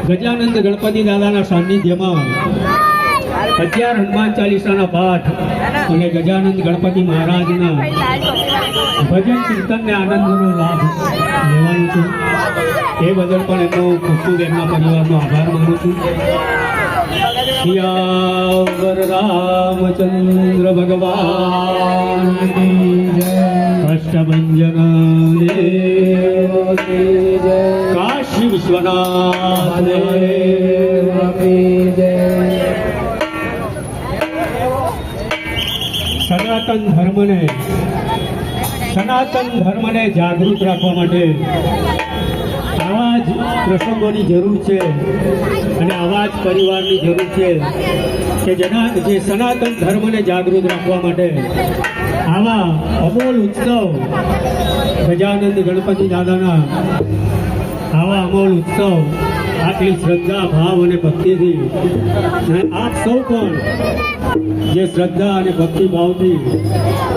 ગજાનંદ ગણપતિ દાદાના સાનિધ્યમાં 11 હનુમાન ચાલીસાના પાઠ અને ગજાનંદ ગણપતિ મહારાજના ભજન કીર્તનને આનંદનો લાભ લેવાનો છું. એ બદલ પણ એમનો ખૂબ એમના પરિવારનો આભાર માનું છું. સિયાવર રામચંદ્ર ભગવાન કષ્ટભંજન દેવ કી જય. કાશી વિશ્વનાથ દેવ કી જય. સનાતન ધર્મને જાગૃત રાખવા માટે આવા જ પ્રસંગોની જરૂર છે અને આવા જ પરિવારની જરૂર છે કે જે સનાતન ધર્મને જાગૃત રાખવા માટે આવા અમોલ ઉત્સવ ગજાનંદ ગણપતિ દાદાના આવા અમોલ ઉત્સવ આટલી શ્રદ્ધા ભાવ અને ભક્તિથી આપ સૌ પણ જે શ્રદ્ધા અને ભક્તિ ભાવથી